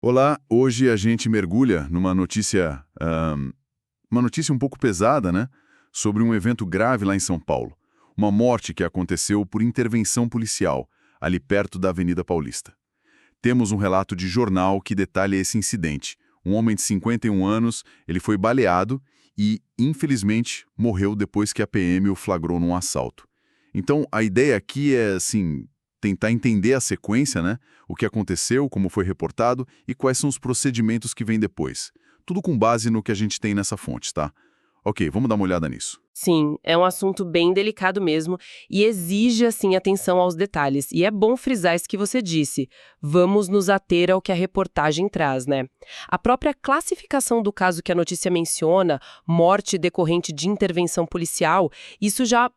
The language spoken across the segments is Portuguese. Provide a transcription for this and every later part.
Olá, hoje a gente mergulha numa notícia, uma notícia um pouco pesada, né? Sobre um evento grave lá em São Paulo. Uma morte que aconteceu por intervenção policial, ali perto da Avenida Paulista. Temos um relato de jornal que detalha esse incidente. Um homem de 51 anos, ele foi baleado e, infelizmente, morreu depois que a PM o flagrou num assalto. Então, a ideia aqui é, assim, tentar entender a sequência, né? O que aconteceu, como foi reportado e quais são os procedimentos que vêm depois. Tudo com base no que a gente tem nessa fonte, tá? Ok, vamos dar uma olhada nisso. Sim, é um assunto bem delicado mesmo e exige, assim, atenção aos detalhes. E é bom frisar isso que você disse. Vamos nos ater ao que a reportagem traz, né? A própria classificação do caso que a notícia menciona, morte decorrente de intervenção policial, isso já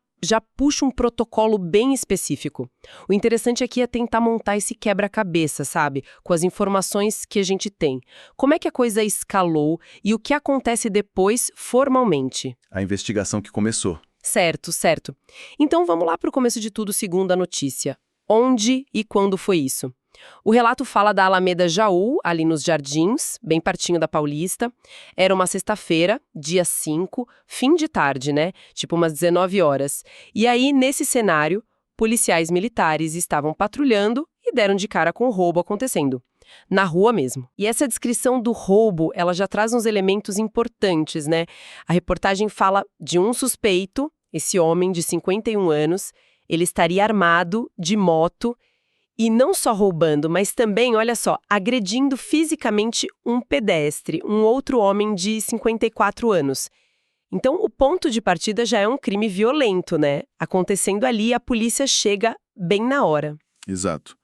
puxa um protocolo bem específico. O interessante aqui é tentar montar esse quebra-cabeça, sabe? Com as informações que a gente tem. Como é que a coisa escalou e o que acontece depois formalmente? A investigação que começou. Certo, certo. Então vamos lá para o começo de tudo, segundo a notícia. Onde e quando foi isso? O relato fala da Alameda Jaú, ali nos Jardins, bem pertinho da Paulista. Era uma sexta-feira, dia 5, fim de tarde, né? Tipo umas 19 horas. E aí, nesse cenário, policiais militares estavam patrulhando e deram de cara com o roubo acontecendo. Na rua mesmo. E essa descrição do roubo, ela já traz uns elementos importantes, né? A reportagem fala de um suspeito, esse homem de 51 anos, ele estaria armado, de moto, e não só roubando, mas também, olha só, agredindo fisicamente um pedestre, um outro homem de 54 anos. Então, o ponto de partida já é um crime violento, né? Acontecendo ali, a polícia chega bem na hora. Exato.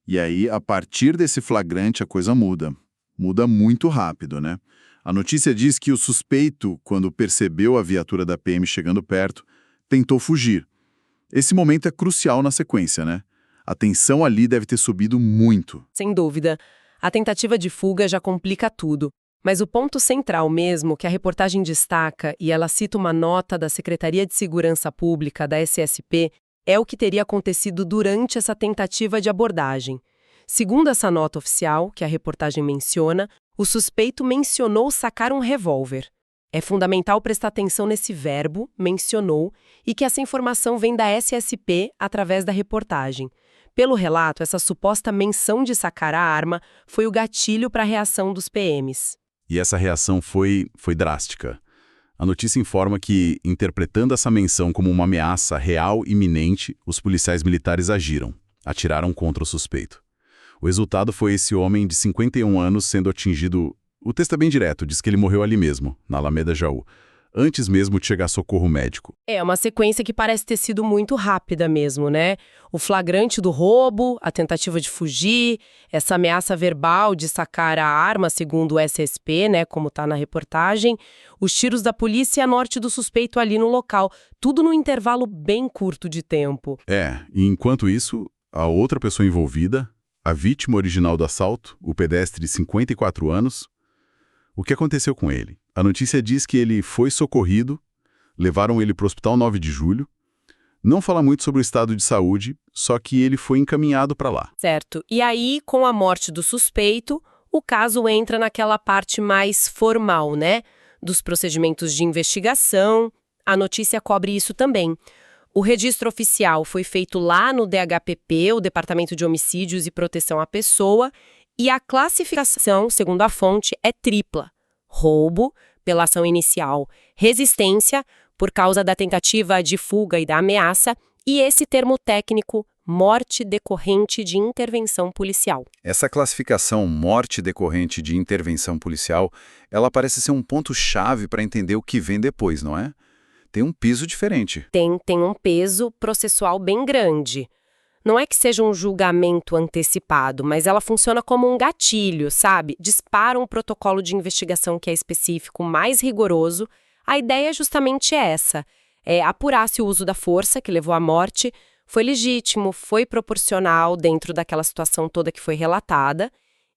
E aí, a partir desse flagrante, a coisa muda. Muda muito rápido, né? A notícia diz que o suspeito, quando percebeu a viatura da PM chegando perto, tentou fugir. Esse momento é crucial na sequência, né? A tensão ali deve ter subido muito. Sem dúvida. A tentativa de fuga já complica tudo. Mas o ponto central mesmo, que a reportagem destaca, e ela cita uma nota da Secretaria de Segurança Pública, da SSP, é o que teria acontecido durante essa tentativa de abordagem. Segundo essa nota oficial, que a reportagem menciona, o suspeito mencionou sacar um revólver. É fundamental prestar atenção nesse verbo, mencionou, e que essa informação vem da SSP através da reportagem. Pelo relato, essa suposta menção de sacar a arma foi o gatilho para a reação dos PMs. E essa reação foi drástica. A notícia informa que, interpretando essa menção como uma ameaça real e iminente, os policiais militares agiram, atiraram contra o suspeito. O resultado foi esse homem de 51 anos sendo atingido. O texto é bem direto, diz que ele morreu ali mesmo, na Alameda Jaú, antes mesmo de chegar socorro médico. É uma sequência que parece ter sido muito rápida mesmo, né? O flagrante do roubo, a tentativa de fugir, essa ameaça verbal de sacar a arma, segundo o SSP, né, como está na reportagem, os tiros da polícia e a morte do suspeito ali no local, tudo num intervalo bem curto de tempo. E enquanto isso, a outra pessoa envolvida, a vítima original do assalto, o pedestre de 54 anos, o que aconteceu com ele? A notícia diz que ele foi socorrido, levaram ele para o Hospital 9 de Julho. Não fala muito sobre o estado de saúde, só que ele foi encaminhado para lá. Certo. E aí, com a morte do suspeito, o caso entra naquela parte mais formal, né? Dos procedimentos de investigação. A notícia cobre isso também. O registro oficial foi feito lá no DHPP, o Departamento de Homicídios e Proteção à Pessoa, e a classificação, segundo a fonte, é tripla. Roubo, pela ação inicial, resistência, por causa da tentativa de fuga e da ameaça, e esse termo técnico, morte decorrente de intervenção policial. Essa classificação, morte decorrente de intervenção policial, ela parece ser um ponto-chave para entender o que vem depois, não é? Tem um peso diferente. Tem um peso processual bem grande. Não é que seja um julgamento antecipado, mas ela funciona como um gatilho, sabe? Dispara um protocolo de investigação que é específico, mais rigoroso. A ideia justamente é essa, é apurar se o uso da força que levou à morte foi legítimo, foi proporcional dentro daquela situação toda que foi relatada.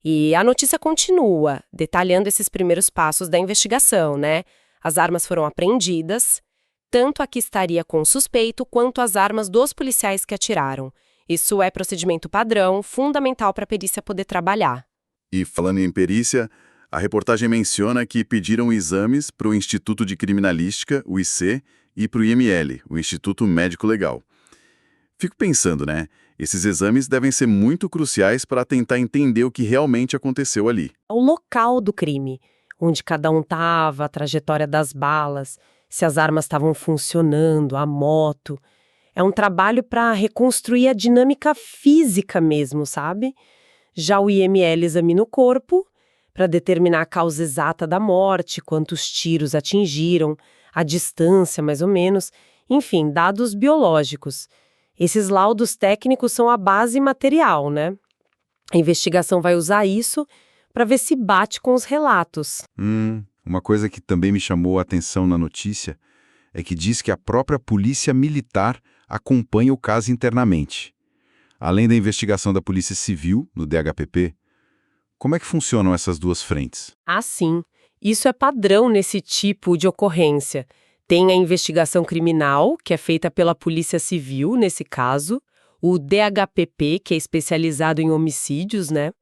E a notícia continua, detalhando esses primeiros passos da investigação, né? As armas foram apreendidas, tanto a que estaria com o suspeito quanto as armas dos policiais que atiraram. Isso é procedimento padrão, fundamental para a perícia poder trabalhar. E falando em perícia, a reportagem menciona que pediram exames para o Instituto de Criminalística, o IC, e para o IML, o Instituto Médico Legal. Fico pensando, né? Esses exames devem ser muito cruciais para tentar entender o que realmente aconteceu ali. O local do crime, onde cada um estava, a trajetória das balas, se as armas estavam funcionando, a moto. É um trabalho para reconstruir a dinâmica física mesmo, sabe? Já o IML examina o corpo para determinar a causa exata da morte, quantos tiros atingiram, a distância mais ou menos, enfim, dados biológicos. Esses laudos técnicos são a base material, né? A investigação vai usar isso para ver se bate com os relatos. Uma coisa que também me chamou a atenção na notícia é que diz que a própria polícia militar acompanha o caso internamente. Além da investigação da Polícia Civil, no DHPP, como é que funcionam essas duas frentes? Ah, sim. Isso é padrão nesse tipo de ocorrência. Tem a investigação criminal, que é feita pela Polícia Civil, nesse caso, o DHPP, que é especializado em homicídios, né?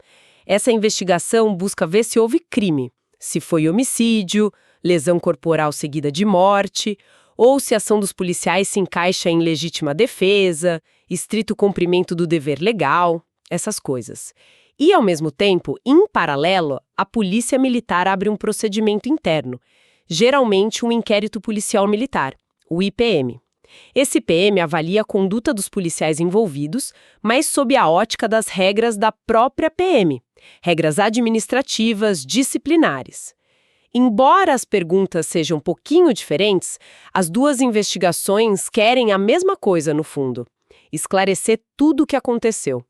Essa investigação busca ver se houve crime, se foi homicídio, lesão corporal seguida de morte, ou se a ação dos policiais se encaixa em legítima defesa, estrito cumprimento do dever legal, essas coisas. E, ao mesmo tempo, em paralelo, a Polícia Militar abre um procedimento interno, geralmente um inquérito policial militar, o IPM. Esse IPM avalia a conduta dos policiais envolvidos, mas sob a ótica das regras da própria PM, regras administrativas, disciplinares. Embora as perguntas sejam um pouquinho diferentes, as duas investigações querem a mesma coisa no fundo: esclarecer tudo o que aconteceu.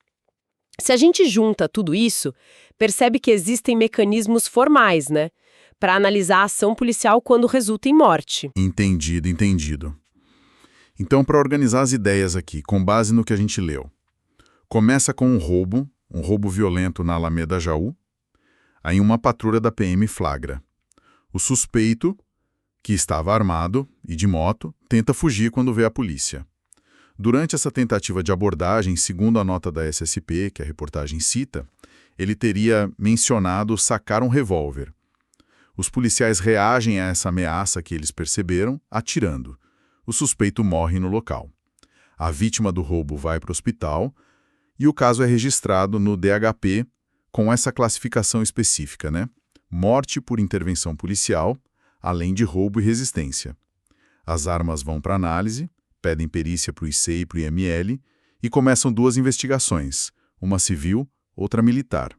Se a gente junta tudo isso, percebe que existem mecanismos formais, né, para analisar a ação policial quando resulta em morte. Entendido. Então, para organizar as ideias aqui, com base no que a gente leu, começa com um roubo violento na Alameda Jaú. Aí uma patrulha da PM flagra. O suspeito, que estava armado e de moto, tenta fugir quando vê a polícia. Durante essa tentativa de abordagem, segundo a nota da SSP, que a reportagem cita, ele teria mencionado sacar um revólver. Os policiais reagem a essa ameaça que eles perceberam, atirando. O suspeito morre no local. A vítima do roubo vai para o hospital e o caso é registrado no DHP com essa classificação específica, né? Morte por intervenção policial, além de roubo e resistência. As armas vão para análise, pedem perícia para o IC e para o IML e começam duas investigações, uma civil, outra militar.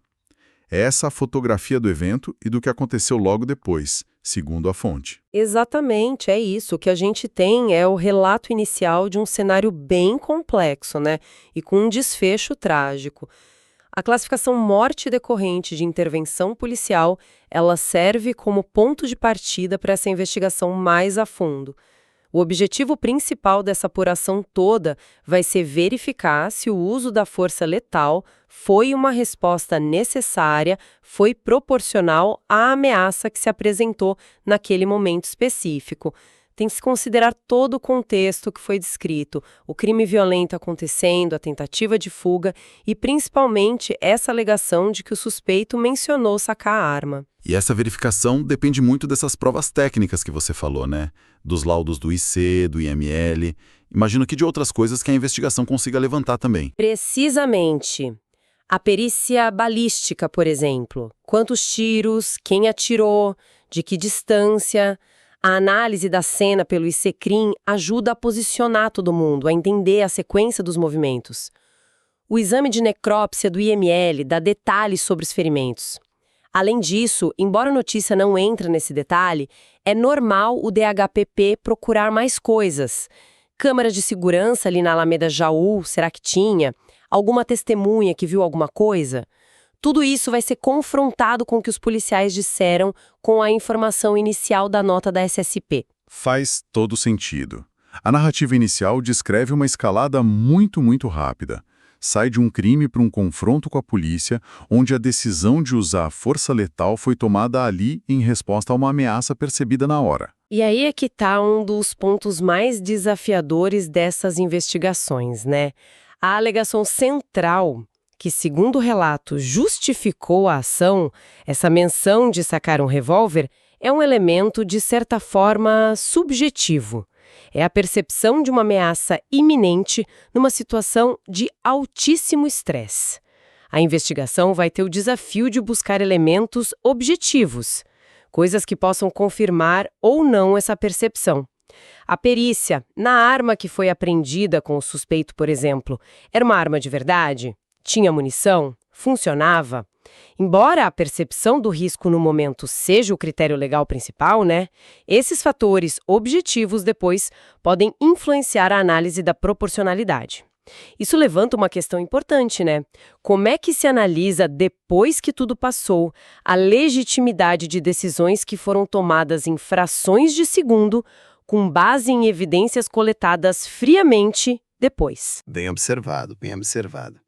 Essa é a fotografia do evento e do que aconteceu logo depois, segundo a fonte. Exatamente, é isso. O que a gente tem é o relato inicial de um cenário bem complexo, né? E com um desfecho trágico. A classificação morte decorrente de intervenção policial, ela serve como ponto de partida para essa investigação mais a fundo. O objetivo principal dessa apuração toda vai ser verificar se o uso da força letal foi uma resposta necessária, foi proporcional à ameaça que se apresentou naquele momento específico. Tem que se considerar todo o contexto que foi descrito, o crime violento acontecendo, a tentativa de fuga e, principalmente, essa alegação de que o suspeito mencionou sacar a arma. E essa verificação depende muito dessas provas técnicas que você falou, né? Dos laudos do IC, do IML. Imagino que de outras coisas que a investigação consiga levantar também. Precisamente. A perícia balística, por exemplo. Quantos tiros, quem atirou, de que distância. A análise da cena pelo ICCRIM ajuda a posicionar todo mundo, a entender a sequência dos movimentos. O exame de necrópsia do IML dá detalhes sobre os ferimentos. Além disso, embora a notícia não entre nesse detalhe, é normal o DHPP procurar mais coisas. Câmera de segurança ali na Alameda Jaú, será que tinha? Alguma testemunha que viu alguma coisa? Tudo isso vai ser confrontado com o que os policiais disseram com a informação inicial da nota da SSP. Faz todo sentido. A narrativa inicial descreve uma escalada muito rápida. Sai de um crime para um confronto com a polícia, onde a decisão de usar a força letal foi tomada ali em resposta a uma ameaça percebida na hora. E aí é que está um dos pontos mais desafiadores dessas investigações, né? A alegação central, que, segundo o relato, justificou a ação, essa menção de sacar um revólver, é um elemento, de certa forma, subjetivo. É a percepção de uma ameaça iminente numa situação de altíssimo estresse. A investigação vai ter o desafio de buscar elementos objetivos, coisas que possam confirmar ou não essa percepção. A perícia, na arma que foi apreendida com o suspeito, por exemplo, era uma arma de verdade? Tinha munição? Funcionava? Embora a percepção do risco no momento seja o critério legal principal, esses fatores objetivos depois podem influenciar a análise da proporcionalidade. Isso levanta uma questão importante, Como é que se analisa, depois que tudo passou, a legitimidade de decisões que foram tomadas em frações de segundo, com base em evidências coletadas friamente depois? Bem observado, bem observado.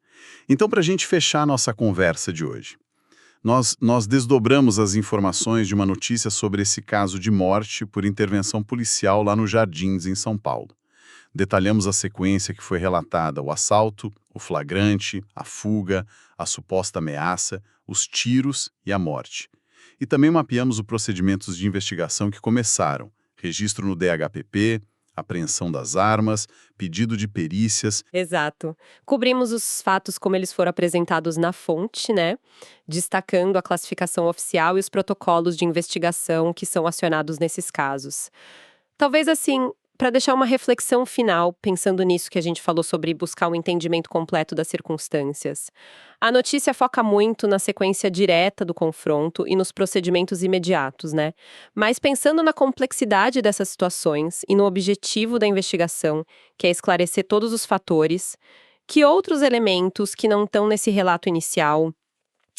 Então, para a gente fechar a nossa conversa de hoje, nós desdobramos as informações de uma notícia sobre esse caso de morte por intervenção policial lá nos Jardins, em São Paulo. Detalhamos a sequência que foi relatada: o assalto, o flagrante, a fuga, a suposta ameaça, os tiros e a morte. E também mapeamos os procedimentos de investigação que começaram: registro no DHPP, apreensão das armas, pedido de perícias. Exato. Cobrimos os fatos como eles foram apresentados na fonte, destacando a classificação oficial e os protocolos de investigação que são acionados nesses casos. Talvez assim, para deixar uma reflexão final, pensando nisso que a gente falou sobre buscar um entendimento completo das circunstâncias. A notícia foca muito na sequência direta do confronto e nos procedimentos imediatos, Mas pensando na complexidade dessas situações e no objetivo da investigação, que é esclarecer todos os fatores, que outros elementos que não estão nesse relato inicial,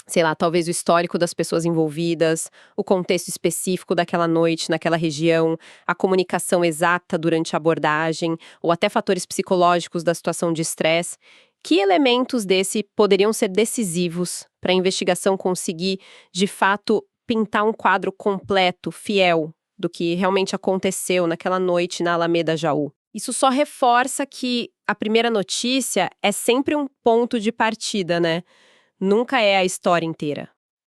sei lá, talvez o histórico das pessoas envolvidas, o contexto específico daquela noite, naquela região, a comunicação exata durante a abordagem, ou até fatores psicológicos da situação de estresse, que elementos desse poderiam ser decisivos para a investigação conseguir, de fato, pintar um quadro completo, fiel, do que realmente aconteceu naquela noite na Alameda Jaú? Isso só reforça que a primeira notícia é sempre um ponto de partida, Nunca é a história inteira.